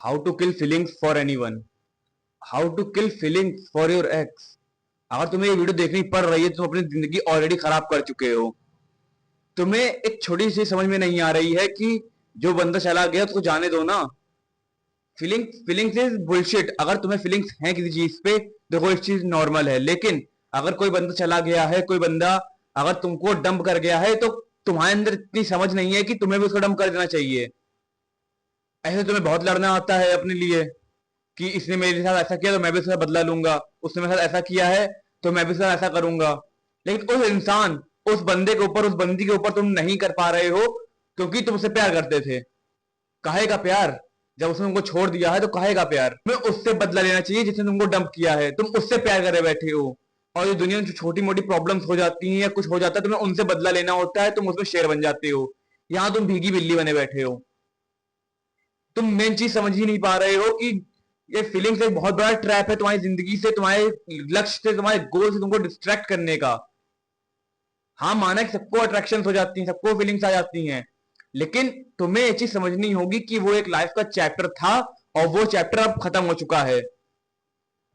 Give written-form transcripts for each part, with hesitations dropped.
How to kill feelings for anyone. How to kill feelings for your ex. अगर तुम्हें ये video देखनी पड़ रही है तो तुम अपनी जिंदगी ऑलरेडी खराब कर चुके हो। तुम्हें एक छोटी सी समझ में नहीं आ रही है कि जो बंदा चला गया उसको जाने दो ना। Feelings feelings is bullshit. अगर तुम्हें फीलिंग्स हैं किसी चीज पे, देखो इस चीज नॉर्मल है, लेकिन अगर कोई बंदा चला गया है, कोई बंदा अगर तुमको डंप कर गया है, तो तुम्हारे अंदर इतनी समझ नहीं है कि तुम्हें भी उसको डंप कर देना चाहिए। ऐसे तुम्हें बहुत लड़ना आता है अपने लिए कि इसने मेरे साथ ऐसा किया तो मैं भी उसका बदला लूंगा, उसने मेरे साथ ऐसा किया है तो मैं भी उसका ऐसा करूंगा। लेकिन उस इंसान, उस बंदे के ऊपर, उस बंदी के ऊपर तुम नहीं कर पा रहे हो क्योंकि तुम उसे प्यार करते थे। काहे का प्यार? जब उसने तुमको छोड़ दिया है तो काहे का प्यार? तुम्हें उससे बदला लेना चाहिए जिसने तुमको डंप किया है। तुम उससे प्यार करे बैठे हो। और ये दुनिया में जो छोटी मोटी प्रॉब्लम्स हो जाती हैं या कुछ हो जाता है, तुम्हें उनसे बदला लेना होता है, तुम उसमें शेर बन जाते हो। यहाँ तुम भीगी बिल्ली बने बैठे हो। तुम मेन चीज समझ ही नहीं पा रहे हो कि ये फीलिंग्स एक बहुत बड़ा ट्रैप है तुम्हारी जिंदगी से, तुम्हारे लक्ष्य से, तुम्हारे गोल से तुमको डिस्ट्रैक्ट करने का। हाँ, माना कि सबको अट्रैक्शन हो जाती हैं, सबको फीलिंग्स आ जाती हैं, लेकिन तुम्हें ये चीज समझनी होगी कि वो एक लाइफ का चैप्टर था और वो चैप्टर अब खत्म हो चुका है।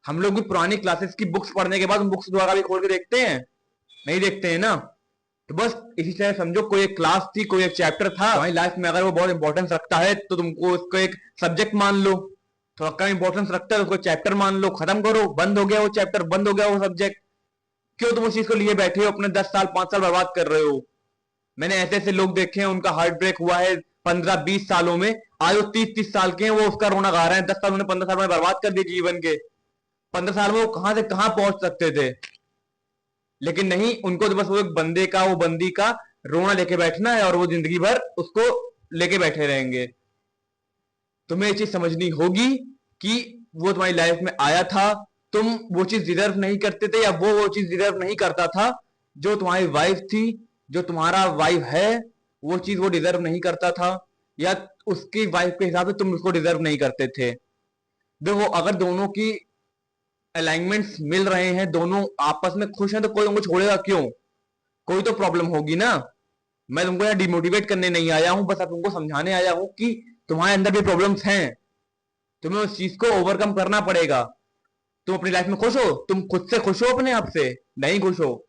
हम लोग भी पुरानी क्लासेस की बुक्स पढ़ने के बाद उन बुक्स दोबारा भी खोल के देखते हैं? नहीं देखते हैं ना। तो बस इसी तरह समझो, कोई एक क्लास थी, कोई एक चैप्टर था तुम्हारी लाइफ में, अगर वो बहुत इंपॉर्टेंस रखता है तो तुमको उसको एक सब्जेक्ट मान लो। थोड़ा कम इंपॉर्टेंस रखता है तो उसको चैप्टर मान लो, खत्म करो, बंद हो गया वो चैप्टर, बंद हो गया वो सब्जेक्ट। क्यों तुम उस चीज को लिए बैठे हो, अपने 10 साल 5 साल बर्बाद कर रहे हो? मैंने ऐसे ऐसे लोग देखे हैं, उनका हार्ट ब्रेक हुआ है 15-20 सालों में। आज वो 30-30 साल के हैं, वो उसका रोना गा रहे हैं। 10 साल उन्होंने 15 साल में बर्बाद कर दिए जीवन के। 15 साल में वो कहां से कहां पहुंच सकते थे। लेकिन नहीं, उनको तो बस वो एक बंदे का, वो बंदी का रोना लेके बैठना है और वो जिंदगी भर उसको लेके बैठे रहेंगे। तुम्हें ये चीज समझनी होगी कि वो तुम्हारी लाइफ में आया था, तुम वो चीज डिजर्व नहीं करते थे, या वो चीज डिजर्व नहीं करता था। जो तुम्हारी वाइफ थी, जो तुम्हारा वाइफ है, वो चीज वो डिजर्व नहीं करता था, या उसकी वाइफ के हिसाब से तुम उसको डिजर्व नहीं करते थे। देखो, अगर दोनों की अलाइनमेंट्स मिल रहे हैं, दोनों आपस में खुश हैं, तो कोई उनको छोड़ेगा क्यों? कोई तो प्रॉब्लम होगी ना। मैं तुमको यहाँ डिमोटिवेट करने नहीं आया हूं, बस अब तुमको समझाने आया हूं कि तुम्हारे अंदर भी प्रॉब्लम्स हैं। तुम्हें उस चीज को ओवरकम करना पड़ेगा। तुम अपनी लाइफ में खुश हो? तुम खुद से खुश हो? अपने आप से नहीं खुश हो?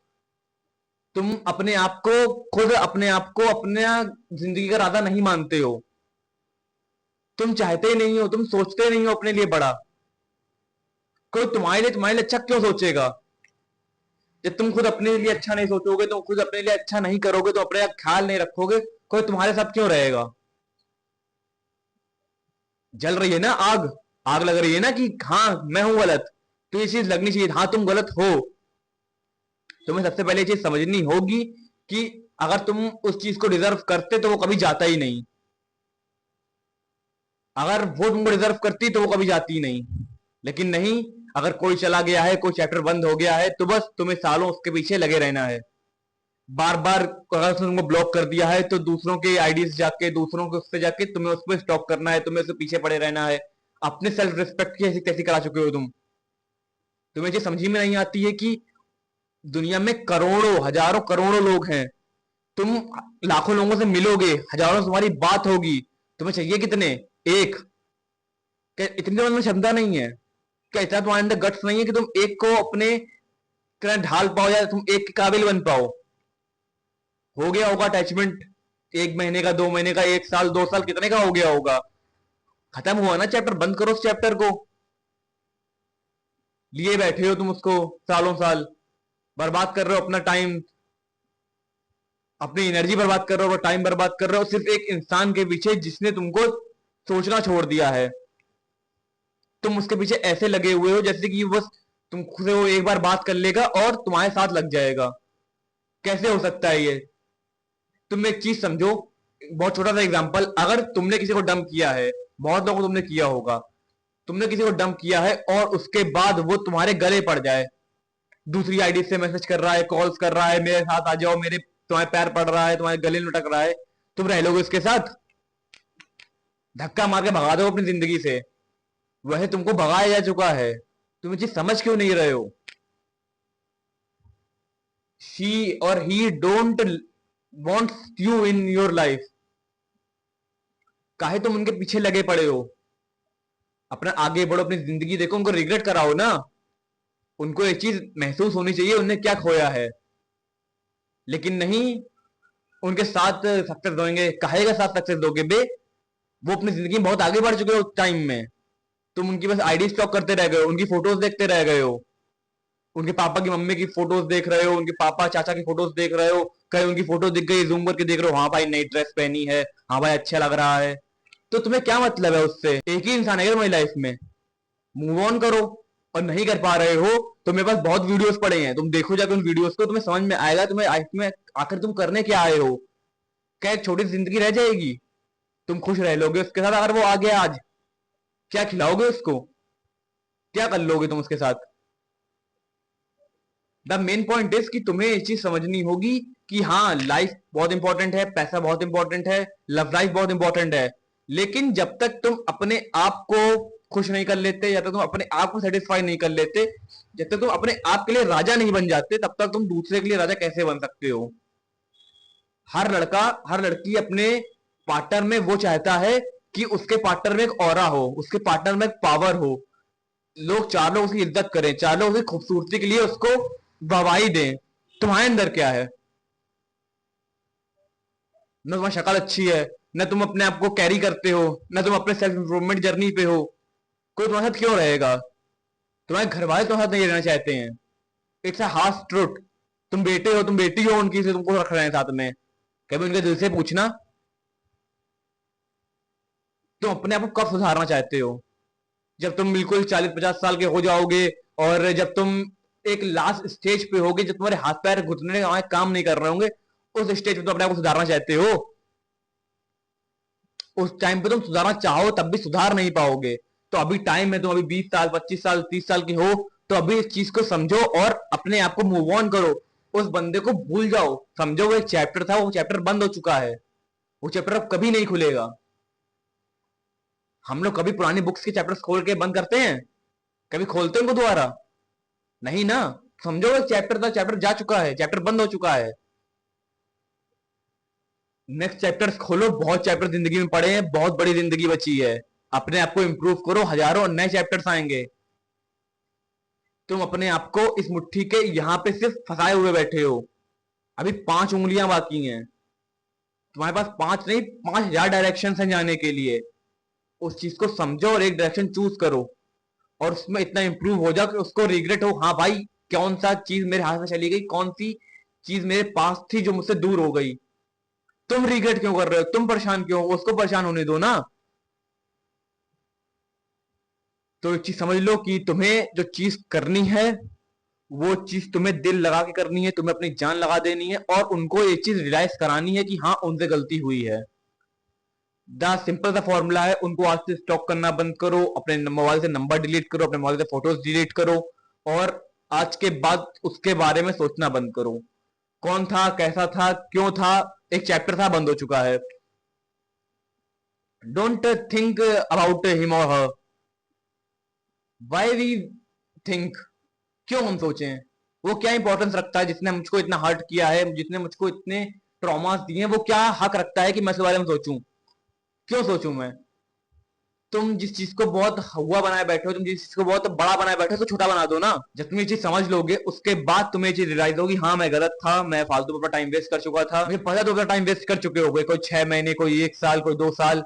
तुम अपने आप को, खुद अपने आप को अपने जिंदगी का राजा नहीं मानते हो। तुम चाहते ही नहीं हो, तुम सोचते नहीं हो अपने लिए बड़ा। कोई तुम्हारे लिए अच्छा क्यों सोचेगा? जब तुम खुद अपने लिए अच्छा नहीं सोचोगे, तुम खुद अपने लिए अच्छा नहीं करोगे, तो अपने ख्याल नहीं रखोगे, कोई तुम्हारे साथ क्यों रहेगा? जल रही है ना आग, आग लग रही है ना कि हाँ मैं हूं गलत, तो ये चीज लगनी चाहिए, हाँ तुम गलत हो। तुम्हें सबसे पहले ये चीज समझनी होगी कि अगर तुम उस चीज को डिजर्व करते तो वो कभी जाता ही नहीं। अगर वो तुमको डिजर्व करती तो वो कभी जाती नहीं। लेकिन नहीं, अगर कोई चला गया है, कोई चैप्टर बंद हो गया है, तो बस तुम्हें सालों उसके पीछे लगे रहना है। बार बार अगर उसने तुमको ब्लॉक कर दिया है तो दूसरों के आईडीज जाके, दूसरों के उससे जाके तुम्हें उस पर स्टॉक करना है, तुम्हें उसके पीछे पड़े रहना है। अपने सेल्फ रिस्पेक्ट की ऐसी तैसी करा चुके हो तुम। तुम्हें ये समझ में नहीं आती है कि दुनिया में करोड़ों, हजारों, करोड़ों लोग हैं। तुम लाखों लोगों से मिलोगे, हजारों से तुम्हारी बात होगी, तुम्हें चाहिए कितने? एक? क्या इतनी तुम्हारे में क्षमता नहीं है? क्या इतना तुम्हारे अंदर गट्स नहीं है कि तुम एक को अपने तरह ढाल पाओ, या तुम एक के काबिल बन पाओ? हो गया होगा अटैचमेंट, 1 महीने का, 2 महीने का, 1 साल, 2 साल, कितने का हो गया होगा? खत्म हुआ ना चैप्टर, बंद करो उस चैप्टर को। लिए बैठे हो तुम उसको सालों साल, बर्बाद कर रहे हो अपना टाइम, अपनी एनर्जी बर्बाद कर रहे हो, टाइम बर्बाद कर रहे हो सिर्फ एक इंसान के पीछे जिसने तुमको सोचना छोड़ दिया है। तुम उसके पीछे ऐसे लगे हुए हो जैसे कि बस तुमसे वो एक बार बात कर लेगा और तुम्हारे साथ लग जाएगा। कैसे हो सकता है ये? तुम एक चीज समझो, बहुत छोटा सा एग्जांपल, अगर तुमने किसी को डंप किया है, बहुत लोगों को तुमने किया होगा, तुमने किसी को डंप किया है और उसके बाद वो तुम्हारे गले पड़ जाए, दूसरी आईडी से मैसेज कर रहा है, कॉल्स कर रहा है, मेरे साथ आ जाओ, मेरे तुम्हारे पैर पड़ रहा है, तुम्हारे गले लटक रहा है, तुम रह लोगे उसके साथ? धक्का मार के भगा दो अपनी जिंदगी से। वह तुमको भगाया जा चुका है, तुम ये चीज समझ क्यों नहीं रहे हो? शी और ही don't wants you in your life. काहे तुम उनके पीछे लगे पड़े हो? अपना आगे बढ़ो, अपनी जिंदगी देखो, उनको रिग्रेट कराओ ना। उनको एक चीज महसूस होनी चाहिए उन्हें क्या खोया है। लेकिन नहीं, उनके साथ सक्सेस दोगे, काहे का साथ सक्सेस दोगे बे? वो अपनी जिंदगी में बहुत आगे बढ़ चुके हो उस टाइम में। तुम उनकी बस आईडी स्टॉक करते रह गए हो, उनकी फोटोज देखते रह गए हो, उनके पापा की मम्मी की फोटोज देख रहे हो, उनके पापा चाचा की फोटोज देख रहे हो, कहीं उनकी फोटो दिख गई जूम करके देख रहे हो, हाँ भाई नई ड्रेस पहनी है, हाँ भाई अच्छा लग रहा है। तो तुम्हें क्या मतलब है उससे? एक ही इंसान है तुम्हारी लाइफ में, मूव ऑन करो। और नहीं कर पा रहे हो तो मेरे पास बहुत वीडियोस पड़े हैं, तुम देखो जाकर उन वीडियोस को, तुम्हें समझ में आएगा तुम्हें लाइफ में आखिर तुम करने क्या आए हो। क्या एक छोटी सी जिंदगी रह जाएगी? तुम खुश रह लोगे उसके साथ? अगर वो आ गया आज, क्या खिलाओगे उसको? क्या कर लोगे तुम उसके साथ? द मेन पॉइंट इज कि तुम्हें ये चीज समझनी होगी कि हाँ, लाइफ बहुत इंपॉर्टेंट है, पैसा बहुत इंपॉर्टेंट है, लव लाइफ बहुत इंपॉर्टेंट है। लेकिन जब तक तुम अपने आप को खुश नहीं कर लेते, जब तक तुम अपने आप को सेटिस्फाई नहीं कर लेते, जब तक तुम अपने आप के लिए राजा नहीं बन जाते, तब तक तुम दूसरे के लिए राजा कैसे बन सकते हो? हर लड़का, हर लड़की अपने पार्टनर में वो चाहता है कि उसके पार्टनर में एक ऑरा हो, उसके पार्टनर में एक पावर हो, लोग, चार लोग उसकी इज्जत करें, चार लोग उसकी खूबसूरती के लिए उसको गवाही दें। तुम्हारे अंदर क्या है? न तुम्हारी शक्ल अच्छी है, न तुम अपने आप को कैरी करते हो, न तुम अपने सेल्फ इंप्रूवमेंट जर्नी पे हो। कोई तुम्हारे साथ क्यों रहेगा? तुम्हारे घर वाले तुम्हारे साथ नहीं रहना चाहते हैं। It's a harsh truth. तुम बेटे हो, तुम बेटी हो उनकी, से तुमको रख रहे हैं साथ में। कभी उनके दिल से पूछना, तुम अपने आप को कब सुधारना चाहते हो? जब तुम बिल्कुल 40-50 साल के हो जाओगे, और जब तुम एक लास्ट स्टेज पे होगे, जब तुम्हारे हाथ पैर घुटने काम नहीं कर रहे होंगे, उस स्टेज पे तुम अपने आप को सुधारना चाहते हो? उस टाइम पे तुम सुधारना चाहो तब भी सुधार नहीं पाओगे। तो अभी टाइम है, तुम अभी 20 साल, 25 साल, 30 साल की हो, तो अभी इस चीज को समझो और अपने आप को मूव ऑन करो। उस बंदे को भूल जाओ, समझो वो एक चैप्टर था, वो चैप्टर बंद हो चुका है, वो चैप्टर अब कभी नहीं खुलेगा। हम लोग कभी पुरानी बुक्स के चैप्टर्स खोल के बंद करते हैं? कभी खोलते हैं उनको दोबारा? नहीं ना। समझो एक चैप्टर था, चैप्टर जा चुका है, चैप्टर बंद हो चुका है। नेक्स्ट चैप्टर्स खोलो, बहुत चैप्टर जिंदगी में पड़े हैं, बहुत बड़ी जिंदगी बची है। अपने आप को इंप्रूव करो, हजारों नए चैप्टर्स आएंगे। तुम अपने आप को इस मुट्ठी के यहां पे सिर्फ फंसाए हुए बैठे हो। अभी 5 उंगलियां बाकी हैं, तुम्हारे पास 5 नहीं, 5,000 डायरेक्शन हैं जाने के लिए। उस चीज को समझो और एक डायरेक्शन चूज करो, और उसमें इतना इंप्रूव हो जाओ कि उसको रिग्रेट हो, हाँ भाई कौन सा चीज मेरे हाथ से चली गई, कौन सी चीज मेरे पास थी जो मुझसे दूर हो गई। तुम रिग्रेट क्यों कर रहे हो? तुम परेशान क्यों हो? उसको परेशान होने दो ना। तो एक चीज समझ लो कि तुम्हें जो चीज करनी है, वो चीज तुम्हें दिल लगा के करनी है, तुम्हें अपनी जान लगा देनी है, और उनको ये चीज रियलाइज करानी है कि हाँ उनसे गलती हुई है। द सिंपल सा फॉर्मूला है, उनको आज से स्टॉक करना बंद करो, अपने मोबाइल से नंबर डिलीट करो, अपने मोबाइल से फोटोज डिलीट करो, और आज के बाद उसके बारे में सोचना बंद करो। कौन था, कैसा था, क्यों था, एक चैप्टर था, बंद हो चुका है। डोंट थिंक अबाउट हिम और हर। Why we think? क्यों हम सोचें? वो क्या इंपॉर्टेंस रखता है जिसने मुझको इतना हर्ट किया है, जिसने मुझको इतने ट्रॉमास दिए हैं, वो क्या हक रखता है कि मैं इसके बारे में सोचूं? क्यों सोचूं मैं? तुम जिस चीज को बहुत हुआ बनाए बैठे हो, तुम जिस चीज को बहुत बड़ा बनाए बैठे हो, तो छोटा बना दो ना। जब तुम ये चीज समझ लोगे, उसके बाद तुम्हें ये चीज रियलाइज होगी, हाँ मैं गलत था, मैं फालतू में अपना टाइम वेस्ट कर चुका था, मुझे पता तो अपना टाइम वेस्ट कर चुके हो गए, कोई 6 महीने, कोई 1 साल, कोई 2 साल।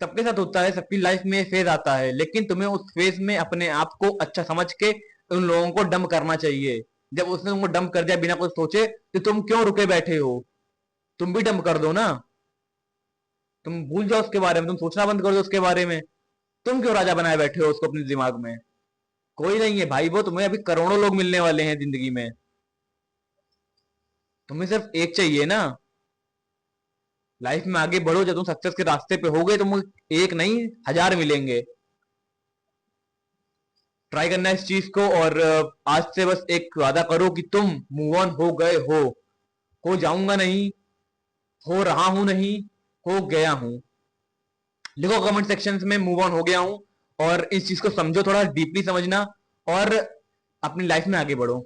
सबके साथ होता है, सबकी लाइफ में फेज आता है, लेकिन तुम्हें उस फेज में अपने आप को अच्छा समझ के उन लोगों को डंप करना चाहिए। जब उसने तुमको डंप कर दिया बिना कुछ सोचे, तो तुम क्यों रुके बैठे हो? तुम भी डंप कर दो ना। तुम भूल जाओ उसके बारे में, तुम सोचना बंद कर दो उसके बारे में। तुम क्यों राजा बनाए बैठे हो उसको अपने दिमाग में? कोई नहीं है भाई, वो तुम्हें अभी करोड़ों लोग मिलने वाले हैं जिंदगी में, तुम्हें सिर्फ एक चाहिए ना। लाइफ में आगे बढ़ो, जब तुम सक्सेस के रास्ते पे हो गए, तुम एक नहीं, हजार मिलेंगे। ट्राई करना है इस चीज को, और आज से बस एक वादा करो कि तुम मूव ऑन हो गए हो जाऊंगा नहीं, हो रहा हूं नहीं, हो गया हूं। लिखो कमेंट सेक्शन में मूव ऑन हो गया हूं, और इस चीज को समझो, थोड़ा डीपली समझना, और अपनी लाइफ में आगे बढ़ो।